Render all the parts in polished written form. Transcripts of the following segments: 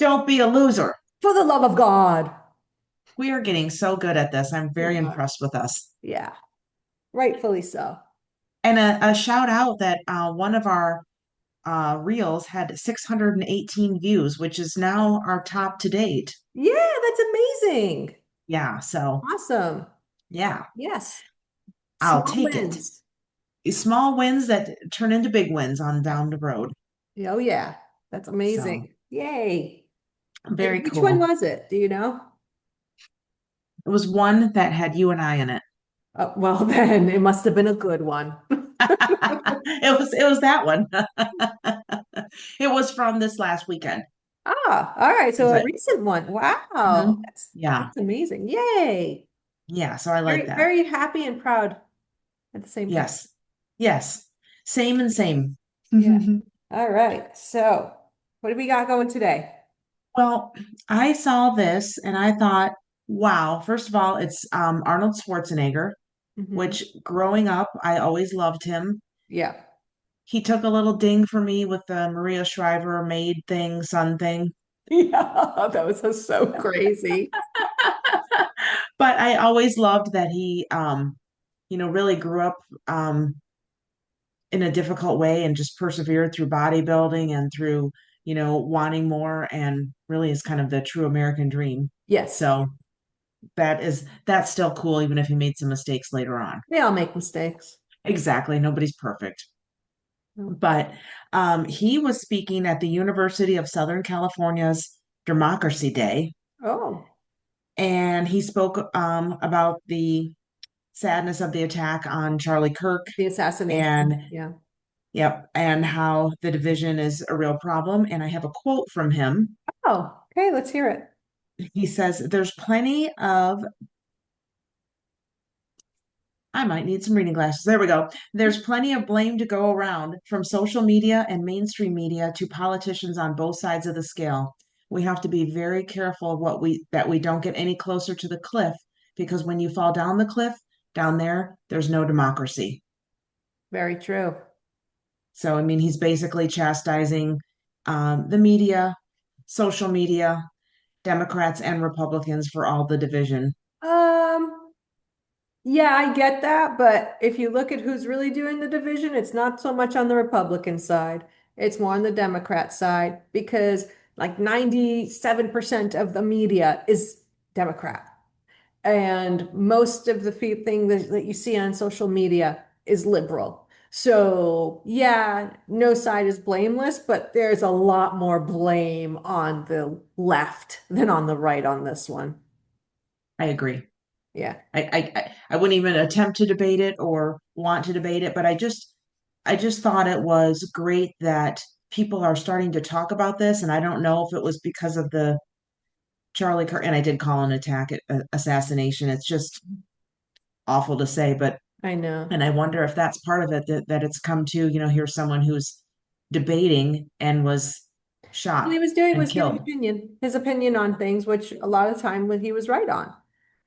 Don't be a loser. For the love of God. We are getting so good at this. I'm We very are. impressed with us. Yeah, rightfully so. And a shout out that one of our reels had 618 views, which is now our top to date. Yeah, that's amazing. Yeah, so Awesome. yeah, Yes. I'll Small take it. wins. Small wins that turn into big wins on Yes. down the road. Oh, yeah. That's So amazing. Yay. And very which one cool. was it? Do you know? It was one that had you and I in it. Well, then it must have been a good one. It was that one. It was from this last weekend. Ah, all right. So a But recent one. Wow. mhm, That's yeah, that's amazing. Yay. yeah. So I like Very, that. very happy and proud at the same time. Yes, yes. Same and same. Yeah. All right. So what do we got going today? Well, I saw this and I thought, wow, first of all, it's Arnold Schwarzenegger, Hmm. which growing up, I always loved him. Yeah. He took a little ding for me with the Maria Shriver maid thing, son thing. Yeah, that was so crazy. But I always loved that he, really grew up in a difficult way and just persevered through bodybuilding and through, wanting more and really is kind of the true American dream. Yes. So that's still cool, even if he made some mistakes later on. We all make mistakes. Exactly. Nobody's perfect. No. But he was speaking at the University of Southern California's Democracy Day, Oh, and he spoke about the sadness of the attack on Charlie Kirk the assassination. and Yeah. yep, and how the division is a real problem. And I have a quote from him. Oh, okay. Let's hear it. He says, "There's plenty of I might need some reading glasses. There we go. There's plenty of blame to go around, from social media and mainstream media to politicians on both sides of the scale. We have to be very careful that we don't get any closer to the cliff, because when you fall down the cliff, down there's no democracy." Very true. So, I mean, he's basically chastising the media, social media, Democrats and Republicans for all the division. Um, yeah, I get that, but if you look at who's really doing the division, it's not so much on the Republican side. It's more on the Democrat side because like 97% of the media is Democrat. And most of the thing that you see on social media is liberal. So, yeah, no side is blameless, but there's a lot more blame on the left than on the right on this one. I agree. Yeah. I wouldn't even attempt to debate it or want to debate it, but I just thought it was great that people are starting to talk about this, and I don't know if it was because of the Charlie Kirk, and I did call an attack assassination. It's just awful to say, but I know. and I wonder if that's part of it, that it's come to, here's someone who's debating and was What he shot was doing and was giving killed. his opinion on things, which a lot of the time when he was right on.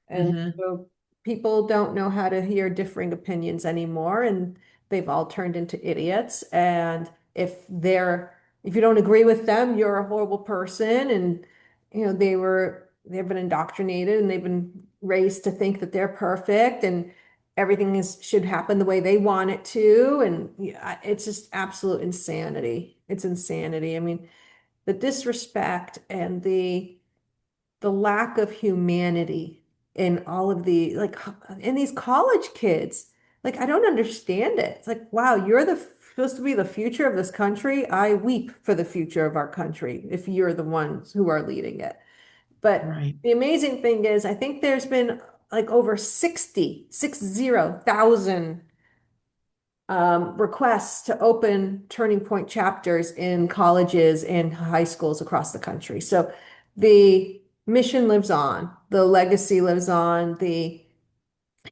And Hmm. so people don't know how to hear differing opinions anymore, and they've all turned into idiots. And if you don't agree with them, you're a horrible person. And they've been indoctrinated and they've been raised to think that they're perfect and everything is should happen the way they want it to. And yeah, it's just absolute insanity. It's insanity. I mean, the disrespect and the lack of humanity in all of the like in these college kids. Like I don't understand it. It's like, wow, you're the supposed to be the future of this country. I weep for the future of our country if you're the ones who are leading it. But Right. the amazing thing is, I think there's been like over 60,000 requests to open Turning Point chapters in colleges and high schools across the country. So the mission lives on, the legacy lives on, the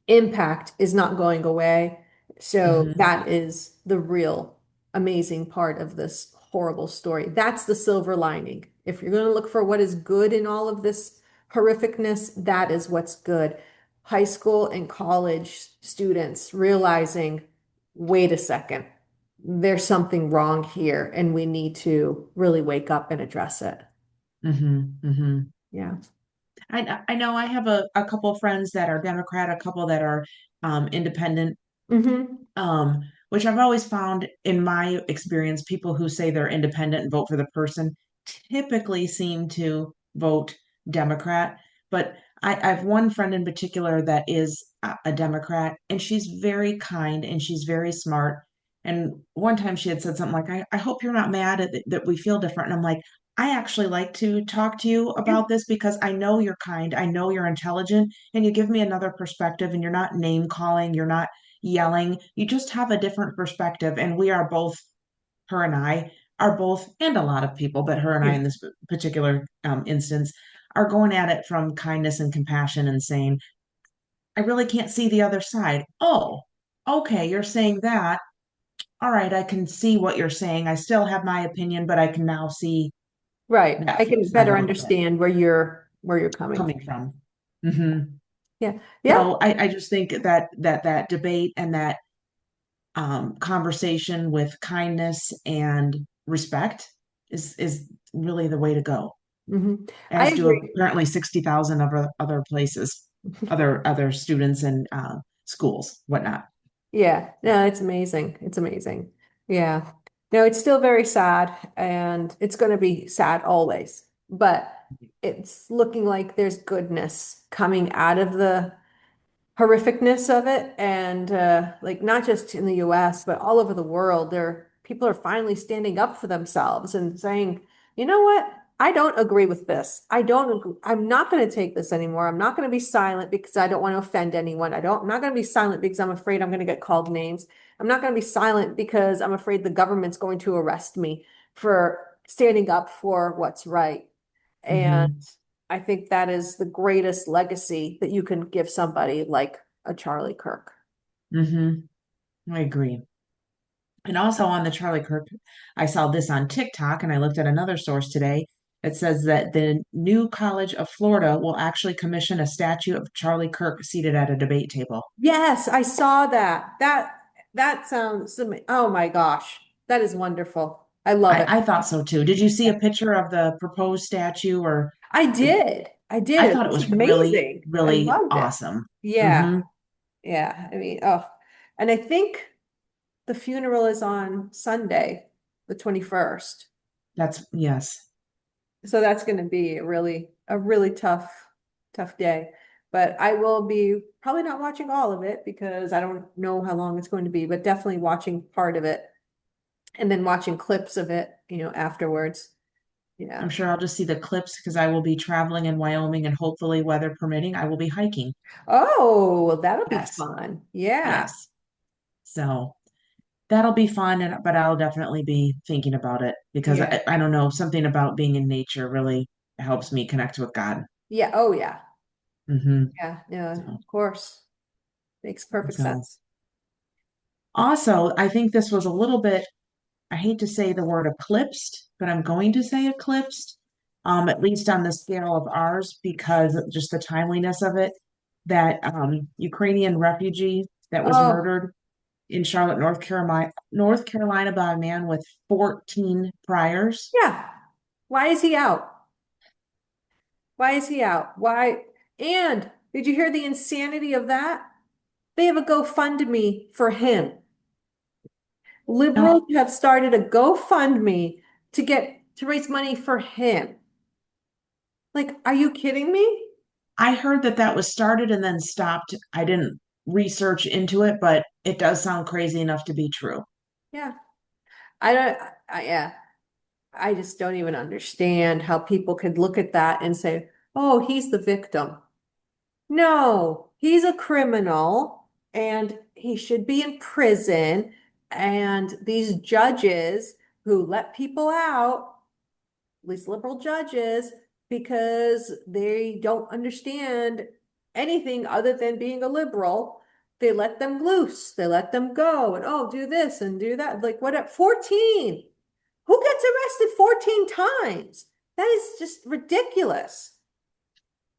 impact is not going away. So Hmm. that is the real amazing part of this horrible story. That's the silver lining. If you're going to look for what is good in all of this horrificness, that is what's good. High school and college students realizing, wait a second, there's something wrong here, and we need to really wake up and address it. Hmm. Yeah. I know I have a couple of friends that are Democrat, a couple that are independent, Hmm. which I've always found in my experience, people who say they're independent and vote for the person typically seem to vote Democrat. But I have one friend in particular that is a Democrat, and she's very kind and she's very smart. And one time she had said something like, I hope you're not mad that we feel different. And I'm like, I actually like to talk to you Yeah. about this because I know you're kind, I know you're intelligent, and you give me another perspective, and you're not name calling, you're not yelling. You just have a different perspective. And we are both, her and I are both, and a lot of people, but her and I Yeah. in this particular instance, are going at it from kindness and compassion and saying, I really can't see the other side. Oh, okay, you're saying that. All right, I can see what you're saying. I still have my opinion, but I can now see Right. that I flip can side a better little bit understand where you're coming coming from. from. Hmm. Yeah. Yeah. So I just think that debate and that conversation with kindness and respect is really the way to go. Hmm. I As do agree. apparently 60,000 other places, other students and schools, whatnot. Yeah, no, it's amazing. It's amazing. Yeah. No, it's still very sad and it's going to be sad always, but it's looking like there's goodness coming out of the horrificness of it. And like not just in the US, but all over the world, there people are finally standing up for themselves and saying, you know what? I don't agree with this. I don't agree. I'm not going to take this anymore. I'm not going to be silent because I don't want to offend anyone. I'm not going to be silent because I'm afraid I'm going to get called names. I'm not going to be silent because I'm afraid the government's going to arrest me for standing up for what's right. And Hmm. I think that is the greatest legacy that you can give somebody like a Charlie Kirk. Hmm. I agree. And also on the Charlie Kirk, I saw this on TikTok and I looked at another source today. It says that the new College of Florida will actually commission a statue of Charlie Kirk seated at a debate table. Yes, I saw that. That sounds oh my gosh. That is wonderful. I love it. I thought so too. Did you see a picture of the proposed statue or I did. I did. I It thought it looks was really, amazing. I really loved it. awesome. Yeah. Hmm. Yeah. I mean, oh. And I think the funeral is on Sunday, the 21st. That's yes. So that's going to be a really tough day. But I will be probably not watching all of it because I don't know how long it's going to be, but definitely watching part of it and then watching clips of it, afterwards. I'm Yeah. sure I'll just see the clips because I will be traveling in Wyoming and hopefully weather permitting, I will be hiking. Oh, well, that'll be Yes. fun. Yeah. Yes. So that'll be fun, but I'll definitely be thinking about it because Yeah. I don't know, something about being in nature really helps me connect with God. Yeah. Oh, yeah. Hmm. Yeah. Yeah. So, Of course. Makes perfect so sense. also, I think this was a little bit, I hate to say the word eclipsed, but I'm going to say eclipsed, at least on the scale of ours, because of just the timeliness of it. That Ukrainian refugee that was Oh, murdered in Charlotte, North Carolina by a man with 14 priors. yeah. Why is he out? Why is he out? Why? And did you hear the insanity of that? They have a GoFundMe for him. Now, Liberals have started a GoFundMe to raise money for him. Like, are you kidding me? I heard that that was started and then stopped. I didn't research into it, but it does sound crazy enough to be true. Yeah. I don't, yeah. I just don't even understand how people could look at that and say, oh, he's the victim. No, he's a criminal and he should be in prison. And these judges who let people out, at least liberal judges, because they don't understand anything other than being a liberal, they let them loose. They let them go and, oh, do this and do that. Like, what at 14? Who gets arrested 14 times? That is just ridiculous.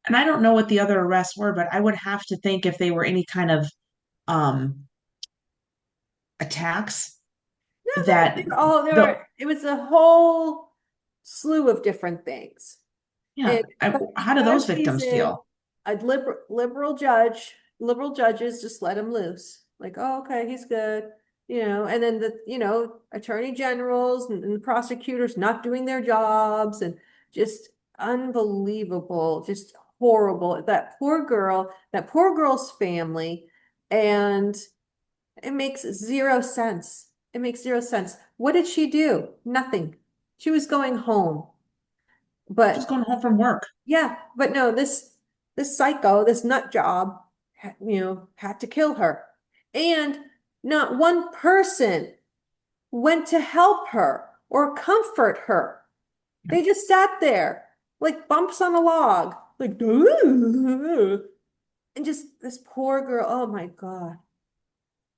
And I don't know what the other arrests were, but I would have to think if they were any kind of um, attacks No, that oh, the it was a whole slew of different things. Yeah. But How do those because he's victims in feel? a liberal judge, liberal judges just let him loose. Like, oh, okay, he's good. And then attorney generals and prosecutors not doing their jobs and just unbelievable, just horrible. That poor girl's family, and it makes zero sense. It makes zero sense. What did she do? Nothing. She was going home. Just But going home from work. yeah, but no, this psycho, this nut job, had to kill her. And not one person went to help her or comfort her. They just sat there like bumps on a log, like and just this poor girl. Oh my God.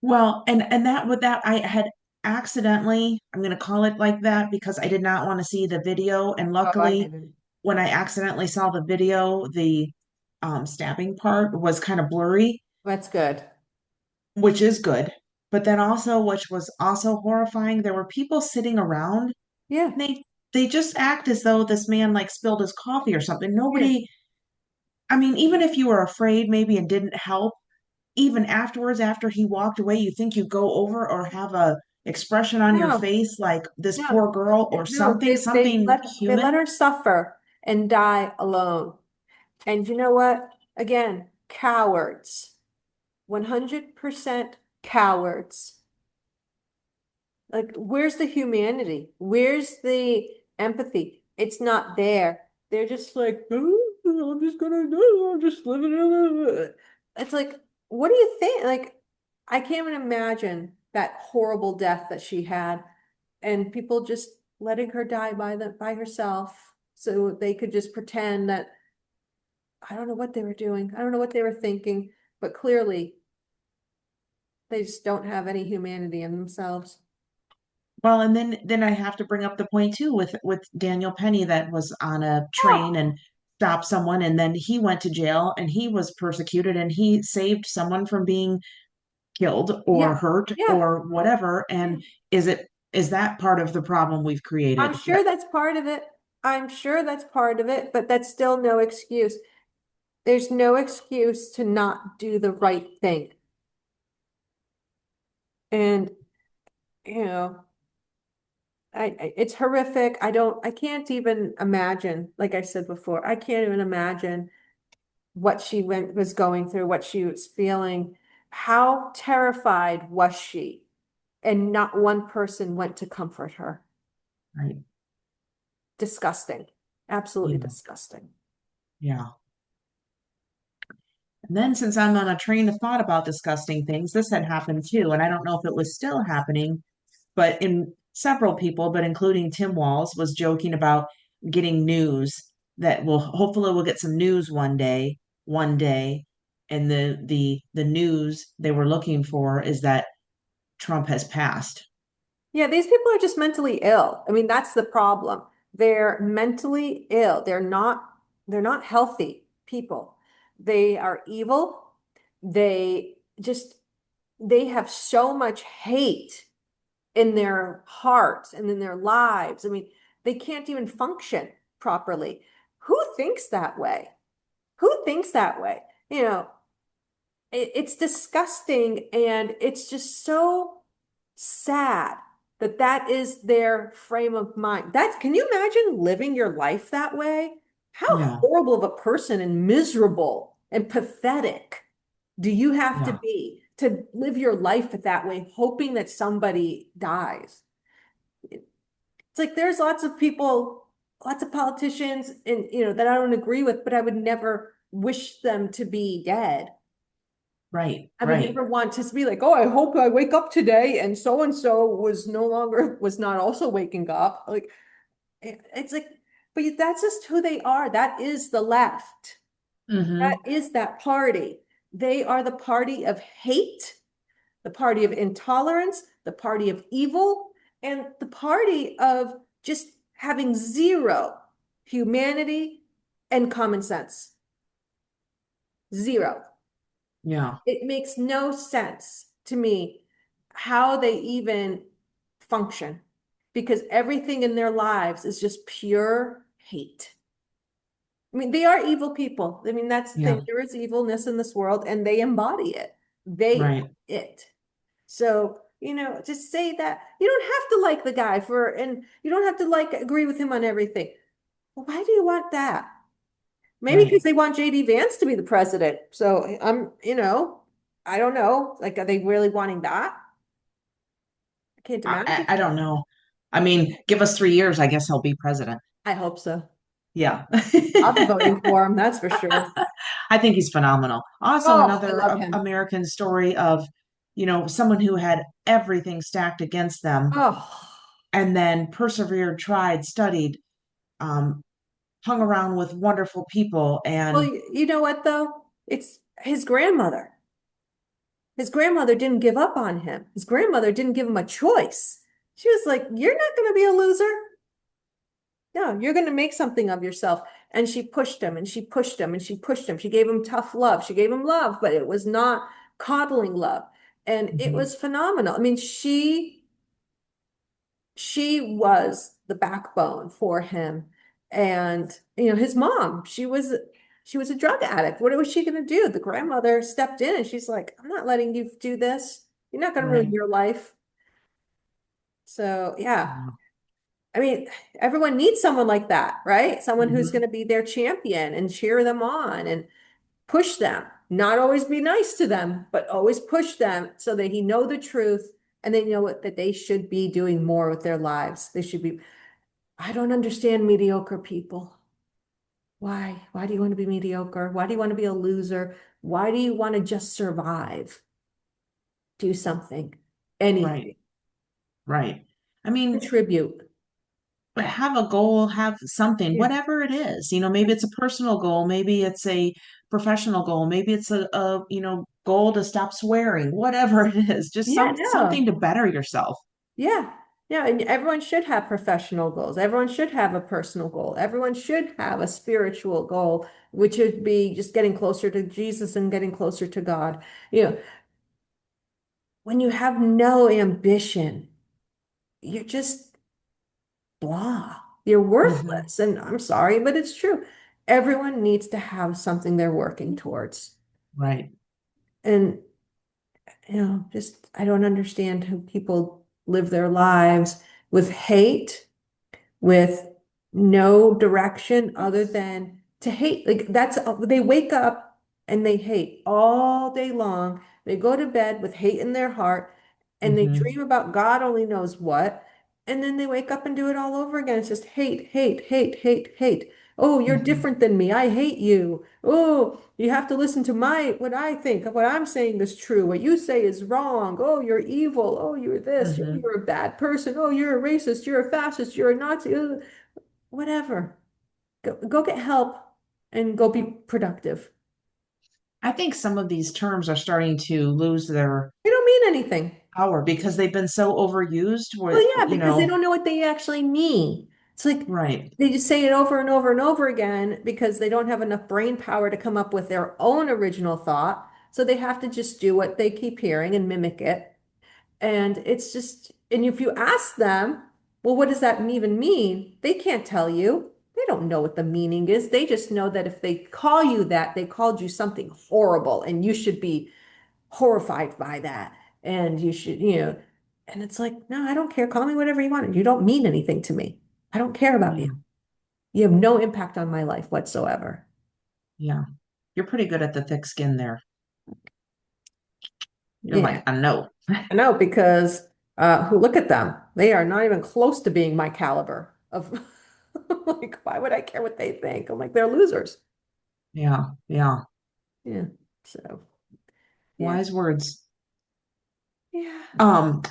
Well, and that with that I had accidentally, I'm going to call it like that because I did not want to see the video. And Oh, I luckily, didn't. when I accidentally saw the video, the stabbing part was kind of blurry, That's good. which is good. But then also, which was also horrifying, there were people sitting around. Yeah, And they just act as though this man like spilled his coffee or something. yeah. Nobody, I mean, even if you were afraid maybe and didn't help, even afterwards, after he walked away, you think you go over or have a expression on your No, face like this no, poor girl or no. something, something They let human. her suffer and die alone. And you know what? Again, cowards. 100% cowards. Like, where's the humanity? Where's the empathy? It's not there. They're just like, "Oh, I'm just gonna do, I'm just living it." It's like, what do you think? Like, I can't even imagine that horrible death that she had, and people just letting her die by herself so they could just pretend that I don't know what they were doing. I don't know what they were thinking, but clearly they just don't have any humanity in themselves. Well, and then I have to bring up the point too with Daniel Penny that was on a train Oh, and stopped someone and then he went to jail and he was persecuted and he saved someone from being killed or yeah, hurt yeah, or whatever. yeah. And is that part of the problem we've I'm created? sure that's part of it. I'm sure that's part of it, but that's still no excuse. There's no excuse to not do the right thing. And, you know, it's horrific. I can't even imagine, like I said before, I can't even imagine what was going through, what she was feeling. How terrified was she? And not one person went to comfort her. Right. Disgusting. Absolutely Yeah. disgusting. Yeah. And then, since I'm on a train of thought about disgusting things, this had happened too. And I don't know if it was still happening, but in several people, but including Tim Walls, was joking about getting news that will hopefully we'll get some news one day. And the news they were looking for is that Trump has passed. Yeah, these people are just mentally ill. I mean, that's the problem. They're mentally ill. They're not healthy people. They are evil. They just they have so much hate in their hearts and in their lives. I mean, they can't even function properly. Who thinks that way? Who thinks that way? You know, it's disgusting and it's just so sad that that is their frame of mind. Can you imagine living your life that way? How Yeah, horrible of a person and miserable and pathetic do you have to yeah, be to live your life that way, hoping that somebody dies? It's like there's lots of people, lots of politicians, and that I don't agree with, but I would never wish them to be dead. right, I would right. never want to be like, oh, I hope I wake up today and so was not also waking up. Like it's like, but that's just who they are. That is the left. That Hmm. is that party. They are the party of hate, the party of intolerance, the party of evil, and the party of just having zero humanity and common sense. Zero. Yeah, It makes no sense to me how they even function because everything in their lives is just pure hate. I mean, they are evil people. I mean, that's the thing. Yeah, There is evilness in this world and they embody it. They are right, it. So, to say that you don't have to like the guy and you don't have to agree with him on everything. Well, why do you want that? Maybe because right. they want JD Vance to be the president. So I don't know. Like, are they really wanting that? I can't imagine. I don't know. I mean, give us 3 years, I guess he'll be president. I hope so. Yeah. I'll be voting for him, that's for sure. I think he's phenomenal. Also, Oh, I another love him. American story of, someone who had everything stacked against them Oh, and then persevered, tried, studied, um, hung around with wonderful people. well, And you know what though? It's his grandmother. His grandmother didn't give up on him. His grandmother didn't give him a choice. She was like, "You're not going to be a loser. No, you're going to make something of yourself." And she pushed him and she pushed him and she pushed him. She gave him tough love. She gave him love, but it was not coddling love. And it Mhm. was phenomenal. I mean, she was the backbone for him. And his mom, she was a drug addict. What was she going to do? The grandmother stepped in and she's like, "I'm not letting you do this. You're not going to ruin Right. your life." So yeah, Yeah. I mean, everyone needs someone like that, right? Someone who's going Mhm. to be their champion and cheer them on and push them. Not always be nice to them, but always push them so that he know the truth and they know that they should be doing more with their lives. They should be. I don't understand mediocre people. Why? Why do you want to be mediocre? Why do you want to be a loser? Why do you want to just survive? Do something, Right. anything, Right. I mean, contribute. have a goal, have something, Yeah. whatever it is. Maybe it's a personal goal, maybe it's a professional goal, maybe it's a goal to stop swearing, whatever it is, just Yeah, something no. to better yourself. Yeah. Yeah, and everyone should have professional goals. Everyone should have a personal goal. Everyone should have a spiritual goal, which would be just getting closer to Jesus and getting closer to God. You know, when you have no ambition, you're just blah. You're Hmm. worthless. And I'm sorry, but it's true. Everyone needs to have something they're working towards. Right. And, just I don't understand how people live their lives with hate, with no direction other than to hate. Like they wake up and they hate all day long. They go to bed with hate in their heart and they Hmm. dream about God only knows what. And then they wake up and do it all over again. It's just hate, hate, hate, hate, hate. Oh, you're Hmm. different than me. I hate you. Oh, you have to listen to what I think. What I'm saying is true. What you say is wrong. Oh, you're evil. Oh, you're this. Oh, Hmm. you're a bad person. Oh, you're a racist. You're a fascist. You're a Nazi. Whatever. Go get help and go be productive. I think some of these terms are starting to lose their They don't mean anything. power because they've been so overused Well, with, yeah, because they don't know what they actually mean. It's like right. they just say it over and over and over again because they don't have enough brain power to come up with their own original thought. So they have to just do what they keep hearing and mimic it. And it's just, and if you ask them, well, what does that even mean? They can't tell you. They don't know what the meaning is. They just know that if they call you that, they called you something horrible and you should be horrified by that. And you should, and it's like, no, I don't care. Call me whatever you want. You don't mean anything to me. I don't care about you. Yeah. You have no impact on my life whatsoever. Yeah. You're pretty good at the thick skin there. You're Yeah, like, I know. I know because who look at them. They are not even close to being my caliber of like, why would I care what they think? I'm like, they're losers. Yeah. Yeah. Yeah. So, yeah. Wise words. Yeah.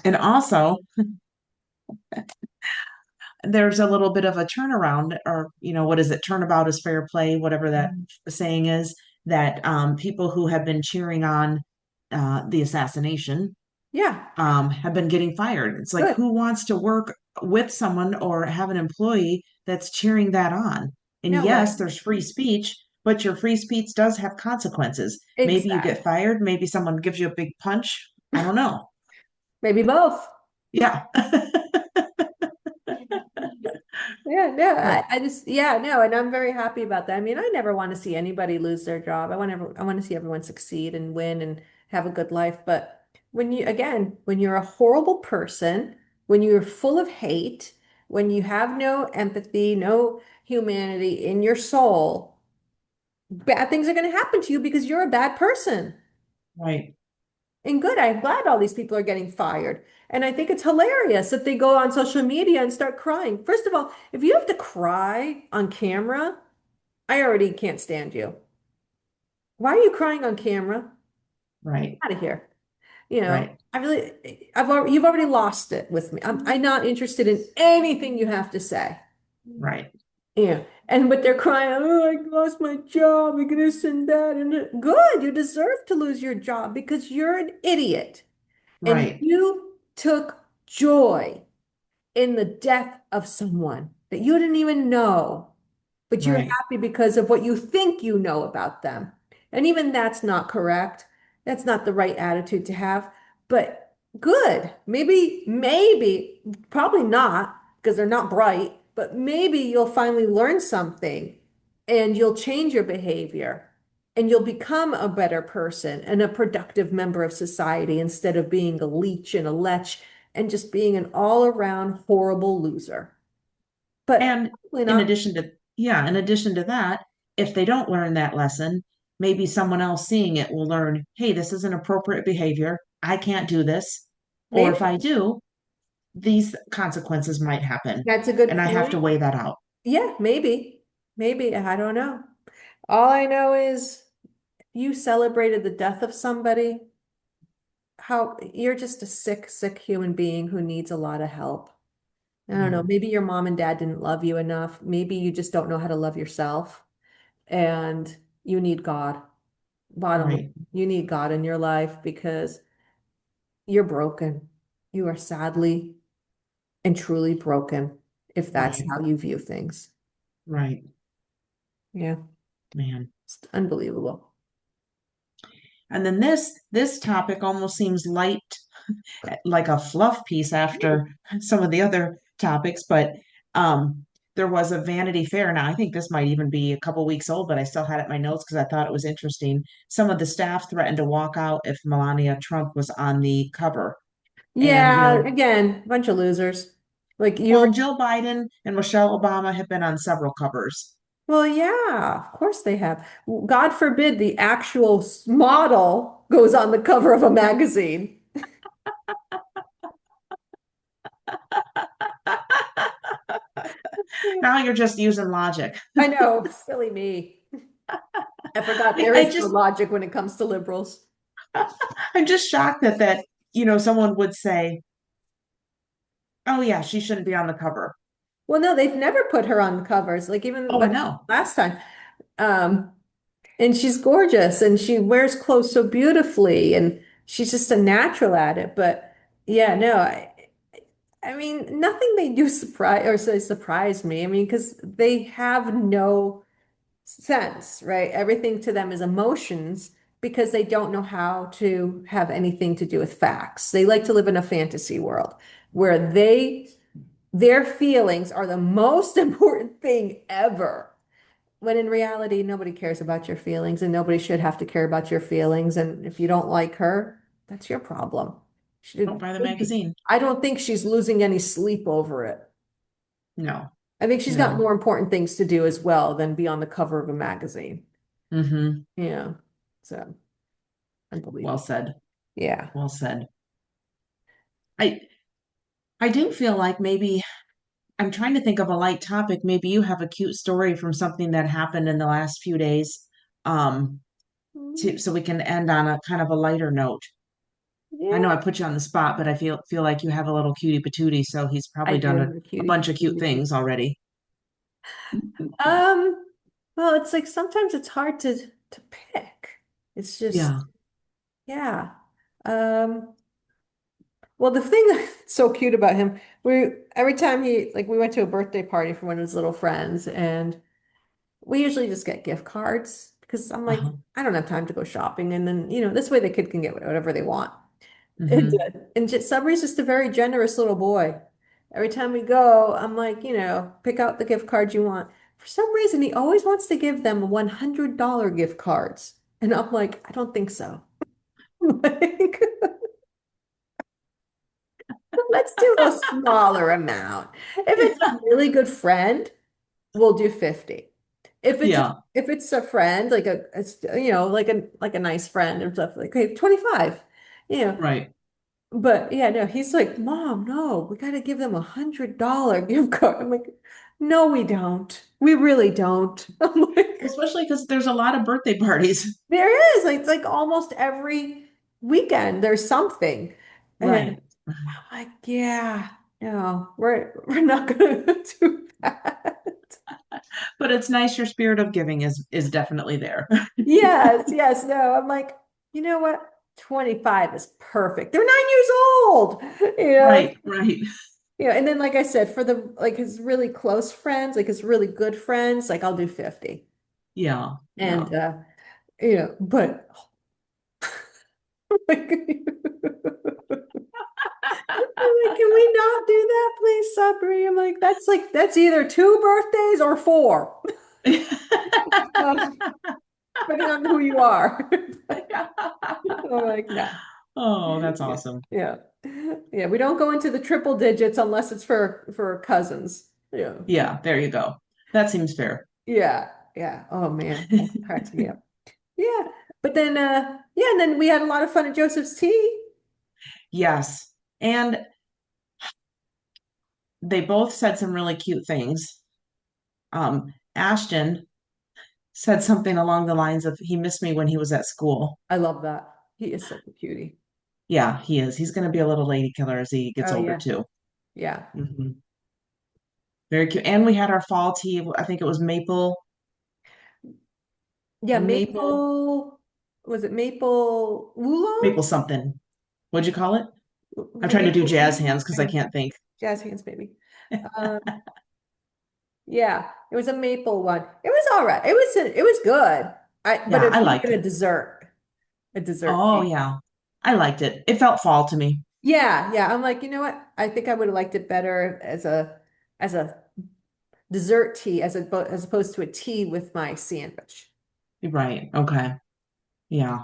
And also there's a little bit of a turnaround, or what is it? Turnabout is fair play, whatever that saying is, that people who have been cheering on the assassination Yeah. have been getting fired. It's like, Good. who wants to work with someone or have an employee that's cheering that on? And No way. yes, there's free speech, but your free speech does have consequences. Maybe you get Exactly. fired, maybe someone gives you a big punch. I don't know. Maybe both. Yeah. Yeah, no, But I just, yeah, no, and I'm very happy about that. I mean, I never want to see anybody lose their job. I want to see everyone succeed and win and have a good life. But when you, again, when you're a horrible person, when you're full of hate, when you have no empathy, no humanity in your soul, bad things are going to happen to you because you're a bad person. right, And good, I'm glad all these people are getting fired. And I think it's hilarious that they go on social media and start crying. First of all, if you have to cry on camera, I already can't stand you. Why are you crying on camera? right, Out of here. You know, right, you've already lost it with me. I'm not interested in anything you have to say. right, Yeah. But they're crying, oh, I lost my job, and this and that. And good, you deserve to lose your job because you're an idiot. And right, you took joy in the death of someone that you didn't even know, but you're right. happy because of what you think you know about them. And even that's not correct. That's not the right attitude to have. But good. Maybe, probably not because they're not bright, but maybe you'll finally learn something and you'll change your behavior and you'll become a better person and a productive member of society instead of being a leech and a lech and just being an all-around horrible loser. But And probably in not. addition to, yeah, in addition to that, if they don't learn that lesson, maybe someone else seeing it will learn, hey, this is an appropriate behavior. I can't do this. Or if Maybe I do, these consequences might happen. that's a good And I have to point. weigh that out. Yeah, maybe. Maybe. I don't know. All I know is you celebrated the death of somebody. How you're just a sick, sick human being who needs a lot of help. I don't know. Yeah, Maybe your mom and dad didn't love you enough. Maybe you just don't know how to love yourself. And you need God. Bottom right, line, you need God in your life because you're broken. You are sadly and truly broken if that's right, how you view things. right, Yeah, man. it's unbelievable. And then this topic almost seems light, like a fluff piece after some of the other topics, but there was a Vanity Fair. Now I think this might even be a couple weeks old, but I still had it in my notes because I thought it was interesting. Some of the staff threatened to walk out if Melania Trump was on the cover. And Yeah, again, bunch of losers. Like you were, well, Jill Biden and Michelle Obama have been on several covers. well, yeah, of course they have. God forbid the actual model goes on the cover of a magazine. Now you're just using logic. I know, silly me. I forgot I, there I is no just logic when it comes to liberals. I'm just shocked that someone would say, "Oh yeah, she shouldn't be on the cover." Well, no, they've never put her on the covers, like even Oh, I but know. last time. Um, and she's gorgeous and she wears clothes so beautifully and she's just a natural at it. But yeah, no, I mean, nothing they do surprise or say surprise me. I mean, because they have no sense, right? Everything to them is emotions because they don't know how to have anything to do with facts. They like to live in a fantasy world where their feelings are the most important thing ever. When in reality, nobody cares about your feelings and nobody should have to care about your feelings. And if you don't like her, that's your problem. Don't She, buy the magazine. I don't think she's losing any sleep over it. No, I think she's got no. more important things to do as well than be on the cover of a magazine. Mm-hmm. Yeah. So Well unbelievable. said. Yeah. Well said. I I do feel like maybe I'm trying to think of a light topic. Maybe you have a cute story from something that happened in the last few days. Um, so we can end on a kind of a lighter note. I know Yeah. I put you on the spot, but I feel like you have a little cutie patootie, so he's I probably do done have a a cutie bunch of cute patootie. things already. Um, well, it's like sometimes it's hard to pick. It's Yeah. just, yeah. Um, well, the thing that's so cute about him, we every time we went to a birthday party for one of his little friends, and we usually just get gift cards because I'm like, Uh-huh. I don't have time to go shopping, and then this way the kid can get whatever they want. And Hmm. Sabri's just a very generous little boy. Every time we go, I'm like, pick out the gift card you want. For some reason, he always wants to give them $100 gift cards. And I'm like, I don't think so. Like, let's do a smaller amount. If it's a really good friend, we'll do 50. Yeah, If it's a friend, like like a nice friend and stuff, like, okay, 25. You know, right. but yeah, no, he's like, Mom, no, we got to give them $100 gift card. I'm like, no, we don't. We really don't. I'm Well, like, especially because there's a lot of birthday parties. there is like it's like almost every weekend there's something. And Right. I'm like, yeah, no, we're not gonna do that. But it's nice your spirit of giving is definitely there. Yes, yes, no. I'm like, you know what? 25 is perfect. They're 9 years old. Right, right. And then like I said, for the like his really close friends, like his really good friends, like I'll do 50. Yeah, yeah. And but like, I'm like, can we not do that, please, Sabri? I'm like, that's either two birthdays or four, um, depending on who you are. I'm like, no. Oh, that's Yeah. awesome. Yeah. Yeah. We don't go into the triple digits unless it's for cousins. Yeah. Yeah, there you go. That seems fair. Yeah. Yeah. Oh man. That cracks me up. Yeah. But then yeah, and then we had a lot of fun at Joseph's Tea. Yes. And they both said some really cute things. Ashton said something along the lines of he missed me when he was at school. I love that. He is such a cutie. Yeah, he is. He's going to be a little lady killer as he gets Oh older yeah. too. Yeah. Hmm. Very cute. And we had our fall tea. I think it was Yeah, maple, was it maple oolong? maple something. What'd you call it? I'm Was it trying to do maple jazz hands oolong? because I can't think. Jazz hands, maybe. Um, yeah, it was a maple one. It was all right. It was good. But Yeah, it I should have liked been it. a dessert Oh, tea. yeah. I liked it. It felt fall to me. Yeah, yeah. I'm like, you know what? I think I would have liked it better as a dessert tea as opposed to a tea with my sandwich. Right. Okay. Yeah.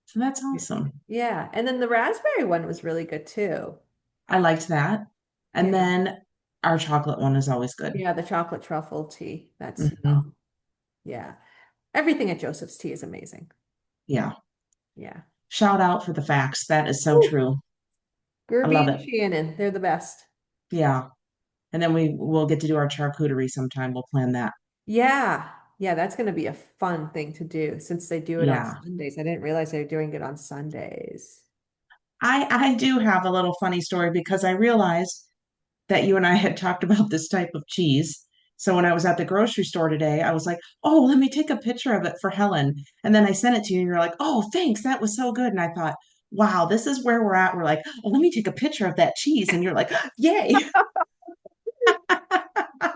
So that's awesome. Yeah, and then the raspberry one was really good too. I liked that. And Yeah. then our chocolate one is always good. Yeah, the chocolate truffle tea. That's Hmm. yeah. Everything at Joseph's Tea is amazing. Yeah. Yeah. Shout out for the facts. That is so Woo. true. I Gerby love and it. Shannon, they're the best. Yeah. And then we will get to do our charcuterie sometime. We'll plan that. Yeah. Yeah, that's going to be a fun thing to do since they do it on Yeah. Sundays. I didn't realize they were doing it on Sundays. I do have a little funny story because I realized that you and I had talked about this type of cheese. So when I was at the grocery store today, I was like, "Oh, let me take a picture of it for Helen." And then I sent it to you and you're like, "Oh, thanks. That was so good." And I thought, "Wow, this is where we're at." We're like, "Oh, let me take a picture of that cheese." And you're like, "Yay."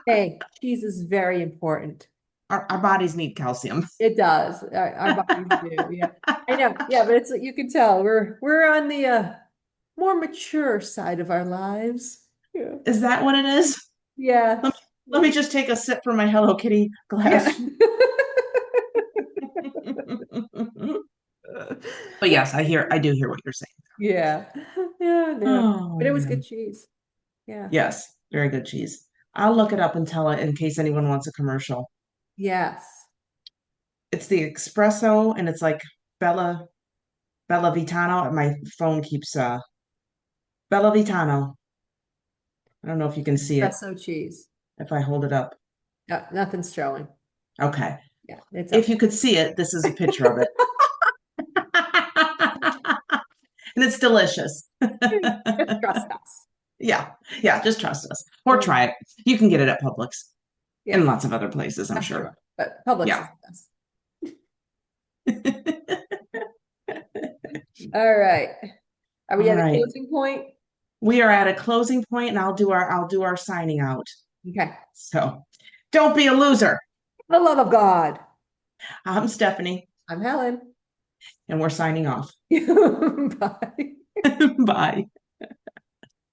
Hey, cheese is very important. Our bodies need calcium. It does. Our bodies do. Yeah. I know. Yeah, but it's you can tell we're on the more mature side of our lives. Yeah. Is that what it is? Yeah. Let me, let me just take a sip from my Hello Kitty Yeah. glass. But yes, I do hear what you're saying. Yeah. Yeah, no. Oh But it was good man. cheese. Yeah. Yes, very good cheese. I'll look it up and tell it in case anyone wants a commercial. Yes. It's the espresso and it's like Bella Bella Vitano. My phone keeps Bella Vitano. I don't know if you can see it Espresso cheese. if I hold it up. No, nothing's showing. Okay. Yeah, it's If up. you could see it, this is a picture of it. And it's delicious. Just trust us. Yeah. Yeah, just trust us. Or Mm, try it. You can get it at Publix yeah, and lots of other places, I'm that's true. sure. But Publix Yeah. is the best. All right. Are we All at a right. closing point? We are at a closing point and I'll do our signing out. Okay. So don't be a loser. For the love of God. I'm Stephanie, I'm Helen. and we're signing off. Bye. Bye.